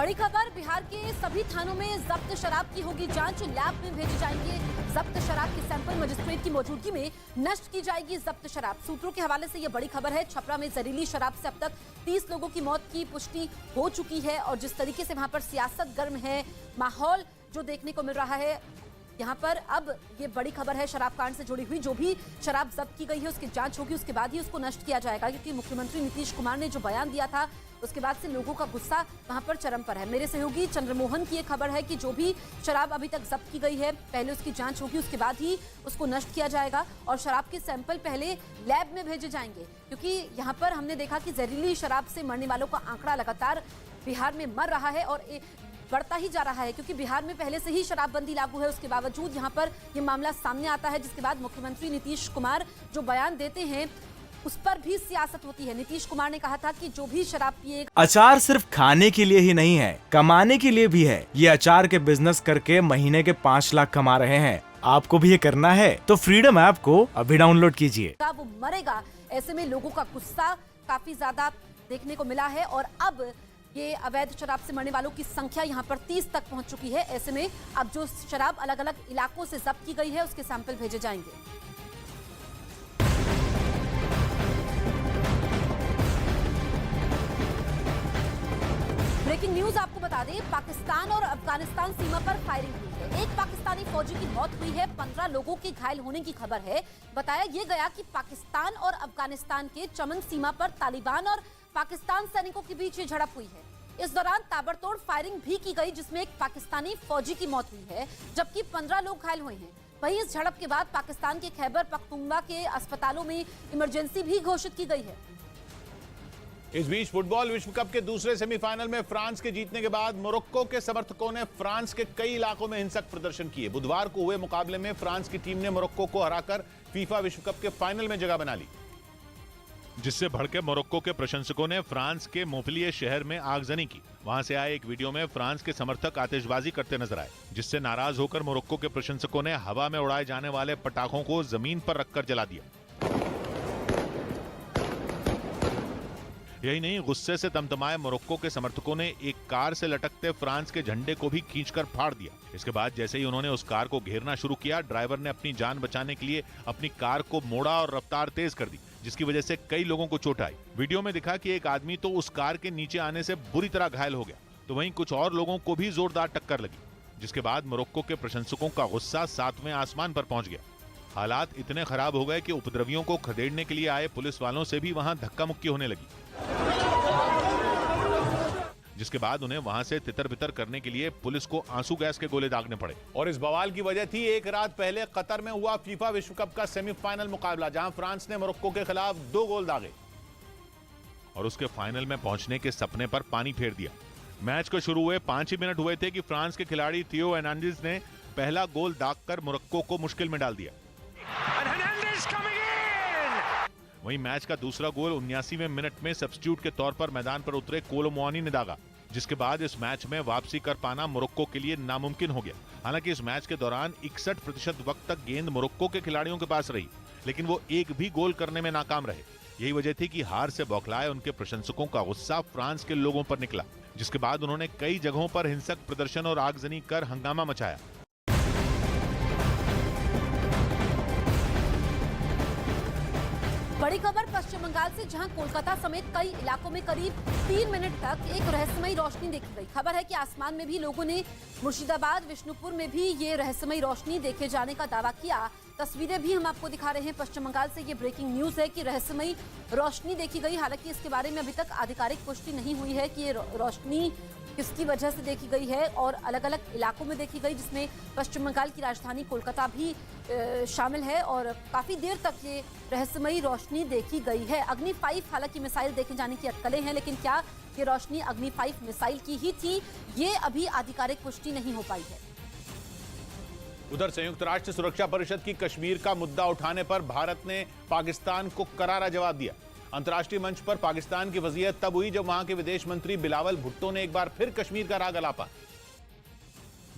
बड़ी खबर, बिहार के सभी थानों में जब्त शराब की होगी जांच, लैब में भेजे जाएंगे जब्त शराब के सैंपल, मजिस्ट्रेट की मौजूदगी में नष्ट की जाएगी जब्त शराब। सूत्रों के हवाले से यह बड़ी खबर है। छपरा में जहरीली शराब से अब तक 30 लोगों की मौत की पुष्टि हो चुकी है और जिस तरीके से वहां पर सियासत गर्म है, माहौल जो देखने को मिल रहा है यहाँ पर, अब ये बड़ी खबर है शराब कांड से जुड़ी हुई। जो भी शराब जब्त की गई है उसकी जांच होगी, उसके बाद ही उसको नष्ट किया जाएगा, क्योंकि मुख्यमंत्री नीतीश कुमार ने जो बयान दिया था उसके बाद से लोगों का गुस्सा वहां पर चरम पर है। मेरे सहयोगी चंद्रमोहन की ये खबर है कि जो भी शराब अभी तक जब्त की गई है पहले उसकी जांच होगी, उसके बाद ही उसको नष्ट किया जाएगा और शराब के सैंपल पहले लैब में भेजे जाएंगे, क्योंकि यहाँ पर हमने देखा कि जहरीली शराब से मरने वालों का आंकड़ा लगातार बिहार में मर रहा है और बढ़ता ही जा रहा है, क्योंकि बिहार में पहले से ही शराबबंदी लागू है। उसके बावजूद यहाँ पर ये मामला सामने आता है, जिसके बाद मुख्यमंत्री नीतीश कुमार जो बयान देते हैं उस पर भी सियासत होती है। नीतीश कुमार ने कहा था कि जो भी शराब पिएगा। अचार सिर्फ खाने के लिए ही नहीं है, कमाने के लिए भी है। ये अचार के बिजनेस करके महीने के 5 लाख कमा रहे हैं। आपको भी ये करना है तो फ्रीडम ऐप को अभी डाउनलोड कीजिए। वो मरेगा, ऐसे में लोगों का गुस्सा काफी ज्यादा देखने को मिला है और अब ये अवैध शराब से मरने वालों की संख्या यहाँ पर 30 तक पहुंच चुकी है। ऐसे में अब जो शराब अलग अलग इलाकों से जब्त की गई है उसके सैंपल भेजे जाएंगे। ब्रेकिंग न्यूज आपको बता दें, पाकिस्तान और अफगानिस्तान सीमा पर फायरिंग हुई है। एक पाकिस्तानी फौजी की मौत हुई है, 15 लोगों के घायल होने की खबर है। बताया यह गया कि पाकिस्तान और अफगानिस्तान के चमन सीमा पर तालिबान और पाकिस्तान सैनिकों के बीच ये झड़प हुई है। इस दौरान ताबड़तोड़ फायरिंग भी की गई, जिसमें एक पाकिस्तानी फौजी की मौत हुई है जबकि 15 लोग घायल हुए हैं। वहीं इस झड़प के बाद पाकिस्तान के खैबर पख्तूनख्वा के अस्पतालों में इमरजेंसी भी घोषित की गई है। इस बीच फुटबॉल विश्व कप के दूसरे सेमीफाइनल में फ्रांस के जीतने के बाद मोरक्को के समर्थकों ने फ्रांस के कई इलाकों में हिंसक प्रदर्शन किए। बुधवार को हुए मुकाबले में फ्रांस की टीम ने मोरक्को को हराकर फीफा विश्व कप के फाइनल में जगह बना ली, जिससे भड़के मोरक्को के प्रशंसकों ने फ्रांस के मोंपेलिये शहर में आगजनी की। वहां से आए एक वीडियो में फ्रांस के समर्थक आतिशबाजी करते नजर आए, जिससे नाराज होकर मोरक्को के प्रशंसकों ने हवा में उड़ाए जाने वाले पटाखों को जमीन पर रखकर जला दिया। यही नहीं, गुस्से से तमतमाए मोरक्को के समर्थकों ने एक कार से लटकते फ्रांस के झंडे को भी खींचकर फाड़ दिया। इसके बाद जैसे ही उन्होंने उस कार को घेरना शुरू किया, ड्राइवर ने अपनी जान बचाने के लिए अपनी कार को मोड़ा और रफ्तार तेज कर दी, जिसकी वजह से कई लोगों को चोट आई। वीडियो में दिखा कि एक आदमी तो उस कार के नीचे आने से बुरी तरह घायल हो गया, तो वहीं कुछ और लोगों को भी जोरदार टक्कर लगी, जिसके बाद मोरक्को के प्रशंसकों का गुस्सा 7वें आसमान पर पहुंच गया। हालात इतने खराब हो गए कि उपद्रवियों को खदेड़ने के लिए आए पुलिस वालों से भी वहां धक्का मुक्की होने लगी, जिसके बाद उन्हें वहां से तितर बितर करने के लिए पुलिस को आंसू गैस के गोले दागने पड़े। और इस बवाल की वजह थी एक रात पहले कतर में हुआ फीफा विश्व कप का सेमीफाइनल मुकाबला, जहां फ्रांस ने मोरक्को के खिलाफ 2 गोल दागे और उसके फाइनल में पहुंचने के सपने पर पानी फेर दिया। मैच को शुरू हुए 5 ही मिनट हुए थे कि फ्रांस के खिलाड़ी थियो हर्नांडेज ने पहला गोल दागकर मोरक्को को मुश्किल में डाल दिया। वहीं मैच का दूसरा गोल 79वें मिनट में सब्स्टिट्यूट के तौर पर मैदान पर उतरे कोलो मुआनी ने दागा, जिसके बाद इस मैच में वापसी कर पाना मोरक्को के लिए नामुमकिन हो गया। हालांकि इस मैच के दौरान 61% वक्त तक गेंद मोरक्को के खिलाड़ियों के पास रही, लेकिन वो एक भी गोल करने में नाकाम रहे। यही वजह थी कि हार से बौखलाए उनके प्रशंसकों का गुस्सा फ्रांस के लोगों पर निकला, जिसके बाद उन्होंने कई जगहों पर हिंसक प्रदर्शन और आगजनी कर हंगामा मचाया। बड़ी खबर पश्चिम बंगाल से, जहां कोलकाता समेत कई इलाकों में करीब 3 मिनट तक एक रहस्यमयी रोशनी देखी गई। खबर है कि आसमान में भी लोगों ने मुर्शिदाबाद, विष्णुपुर में भी ये रहस्यमयी रोशनी देखे जाने का दावा किया। तस्वीरें भी हम आपको दिखा रहे हैं पश्चिम बंगाल से। ये ब्रेकिंग न्यूज है कि रहस्यमयी रोशनी देखी गई। हालांकि इसके बारे में अभी तक आधिकारिक पुष्टि नहीं हुई है कि ये रोशनी किसकी वजह से देखी गई है और अलग अलग इलाकों में देखी गई, जिसमें पश्चिम बंगाल की राजधानी कोलकाता भी शामिल है और काफी देर तक ये रहस्यमयी रोशनी देखी गई है। अग्नि 5 हालांकि मिसाइल देखे जाने की अटकलें हैं, लेकिन क्या ये रोशनी अग्नि 5 मिसाइल की ही थी, ये अभी आधिकारिक पुष्टि नहीं हो पाई है। उधर संयुक्त राष्ट्र सुरक्षा परिषद की कश्मीर का मुद्दा उठाने पर भारत ने पाकिस्तान को करारा जवाब दिया। अंतर्राष्ट्रीय मंच पर पाकिस्तान की वजीयत तब हुई जब वहां के विदेश मंत्री बिलावल भुट्टो ने एक बार फिर कश्मीर का राग अलापा,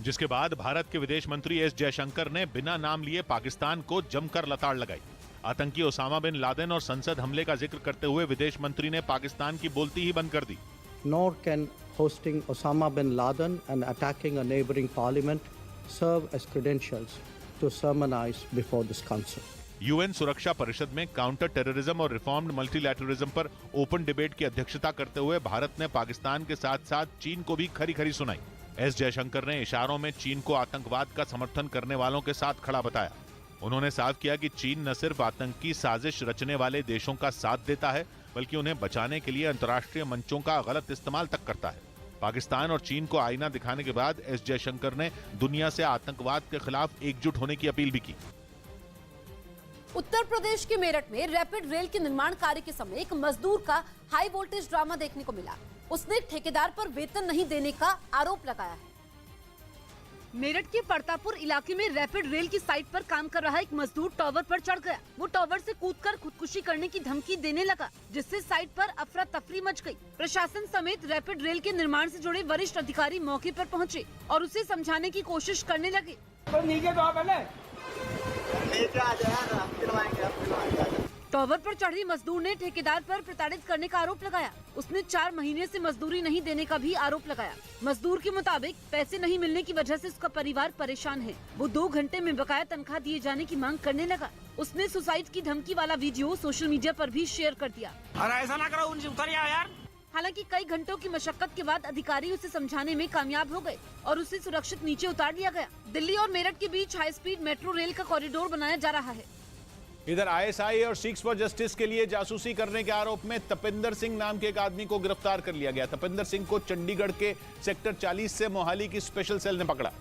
जिसके बाद भारत के विदेश मंत्री एस जयशंकर ने बिना नाम लिए पाकिस्तान को जमकर लताड़ लगाई। आतंकी ओसामा बिन लादेन और संसद हमले का जिक्र करते हुए विदेश मंत्री ने पाकिस्तान की बोलती ही बंद कर दी। nor can hosting Osama bin Laden and attacking a neighboring parliament serve as credentials to sermonize before this council. UN सुरक्षा परिषद में काउंटर टेररिज्म और रिफॉर्म्ड मल्टीलैटरलिज्म पर ओपन डिबेट की अध्यक्षता करते हुए भारत ने पाकिस्तान के साथ साथ चीन को भी खरी खरी सुनाई। एस जयशंकर ने इशारों में चीन को आतंकवाद का समर्थन करने वालों के साथ खड़ा बताया। उन्होंने साफ किया कि चीन न सिर्फ आतंकी साजिश रचने वाले देशों का साथ देता है, बल्कि उन्हें बचाने के लिए अंतर्राष्ट्रीय मंचों का गलत इस्तेमाल तक करता है। पाकिस्तान और चीन को आईना दिखाने के बाद एस जयशंकर ने दुनिया से आतंकवाद के खिलाफ एकजुट होने की अपील भी की। उत्तर प्रदेश के मेरठ में रैपिड रेल के निर्माण कार्य के समय एक मजदूर का हाई वोल्टेज ड्रामा देखने को मिला। उसने ठेकेदार पर वेतन नहीं देने का आरोप लगाया है। मेरठ के परतापुर इलाके में रैपिड रेल की साइट पर काम कर रहा एक मजदूर टावर पर चढ़ गया। वो टावर से कूदकर खुदकुशी करने की धमकी देने लगा, जिससे साइट पर अफरा तफरी मच गई। प्रशासन समेत रैपिड रेल के निर्माण से जुड़े वरिष्ठ अधिकारी मौके पर पहुंचे और उसे समझाने की कोशिश करने लगे। टावर पर चढ़ी मजदूर ने ठेकेदार पर प्रताड़ित करने का आरोप लगाया। उसने 4 महीने से मजदूरी नहीं देने का भी आरोप लगाया। मजदूर के मुताबिक पैसे नहीं मिलने की वजह से उसका परिवार परेशान है। वो 2 घंटे में बकाया तनख्वाह दिए जाने की मांग करने लगा। उसने सुसाइड की धमकी वाला वीडियो सोशल मीडिया पर भी शेयर कर दिया। अरे ऐसा ना करो, उनसे उतर जाओ यार। हालांकि कई घंटों की मशक्कत के बाद अधिकारी उसे समझाने में कामयाब हो गए और उसे सुरक्षित नीचे उतार लिया गया। दिल्ली और मेरठ के बीच हाई स्पीड मेट्रो रेल का कॉरिडोर बनाया जा रहा है। इधर आईएसआई और सिक्स फॉर जस्टिस के लिए जासूसी करने के आरोप में तपिंदर सिंह नाम के एक आदमी को गिरफ्तार कर लिया गया। तपिंदर सिंह को चंडीगढ़ के सेक्टर 40 से मोहाली की स्पेशल सेल ने पकड़ा,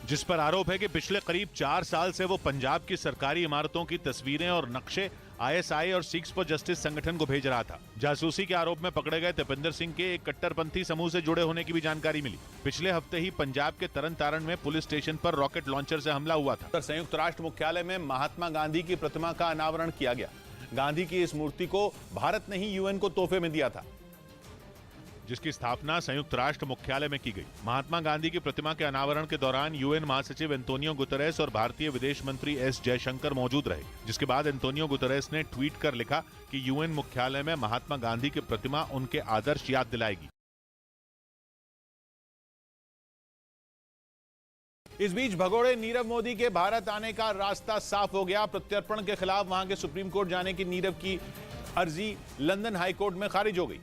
जिस पर आरोप है कि पिछले करीब 4 साल से वो पंजाब की सरकारी इमारतों की तस्वीरें और नक्शे आईएसआई और सिक्स फॉर जस्टिस संगठन को भेज रहा था। जासूसी के आरोप में पकड़े गए तपिंदर सिंह के एक कट्टरपंथी समूह से जुड़े होने की भी जानकारी मिली। पिछले हफ्ते ही पंजाब के तरन तारण में पुलिस स्टेशन पर रॉकेट लॉन्चर से हमला हुआ था। संयुक्त राष्ट्र मुख्यालय में महात्मा गांधी की प्रतिमा का अनावरण किया गया। गांधी की इस मूर्ति को भारत ने ही यूएन को तोहफे में दिया था, जिसकी स्थापना संयुक्त राष्ट्र मुख्यालय में की गई। महात्मा गांधी की प्रतिमा के अनावरण के दौरान यूएन महासचिव एंटोनियो गुतेरेस और भारतीय विदेश मंत्री एस जयशंकर मौजूद रहे, जिसके बाद एंटोनियो गुतेरेस ने ट्वीट कर लिखा कि यूएन मुख्यालय में महात्मा गांधी की प्रतिमा उनके आदर्श याद दिलाएगी। इस बीच भगोड़े नीरव मोदी के भारत आने का रास्ता साफ हो गया। प्रत्यर्पण के खिलाफ वहां के सुप्रीम कोर्ट जाने की नीरव की अर्जी लंदन हाई कोर्ट में खारिज हो गई।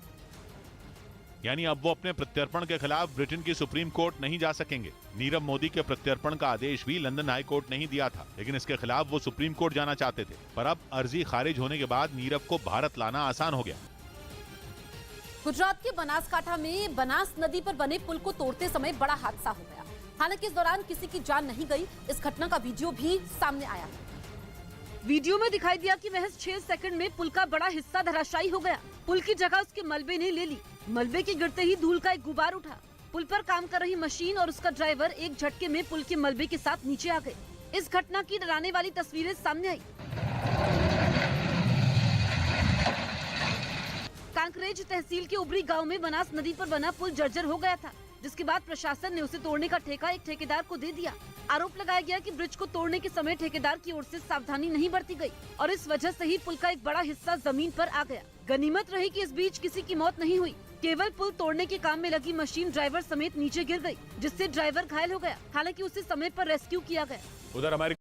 यानी अब वो अपने प्रत्यर्पण के खिलाफ ब्रिटेन की सुप्रीम कोर्ट नहीं जा सकेंगे। नीरव मोदी के प्रत्यर्पण का आदेश भी लंदन हाई कोर्ट ने ही दिया था, लेकिन इसके खिलाफ वो सुप्रीम कोर्ट जाना चाहते थे। पर अब अर्जी खारिज होने के बाद नीरव को भारत लाना आसान हो गया। गुजरात के बनासकांठा में बनास नदी पर बने पुल को तोड़ते समय बड़ा हादसा हो गया। हालांकि इस दौरान किसी की जान नहीं गई। इस घटना का वीडियो भी सामने आया है। वीडियो में दिखाई दिया कि महज 6 सेकंड में पुल का बड़ा हिस्सा धराशायी हो गया। पुल की जगह उसके मलबे ने ले ली। मलबे के गिरते ही धूल का एक गुबार उठा। पुल पर काम कर रही मशीन और उसका ड्राइवर एक झटके में पुल के मलबे के साथ नीचे आ गए। इस घटना की डराने वाली तस्वीरें सामने आई। कांकरेज तहसील के उबरी गांव में बनास नदी पर बना पुल जर्जर हो गया था, जिसके बाद प्रशासन ने उसे तोड़ने का ठेका एक ठेकेदार को दे दिया। आरोप लगाया गया कि ब्रिज को तोड़ने के समय ठेकेदार की ओर से सावधानी नहीं बरती गई और इस वजह से ही पुल का एक बड़ा हिस्सा जमीन पर आ गया। गनीमत रही कि इस बीच किसी की मौत नहीं हुई। केवल पुल तोड़ने के काम में लगी मशीन ड्राइवर समेत नीचे गिर गई, जिससे ड्राइवर घायल हो गया। हालांकि उसे समय पर रेस्क्यू किया गया। उधर हमारे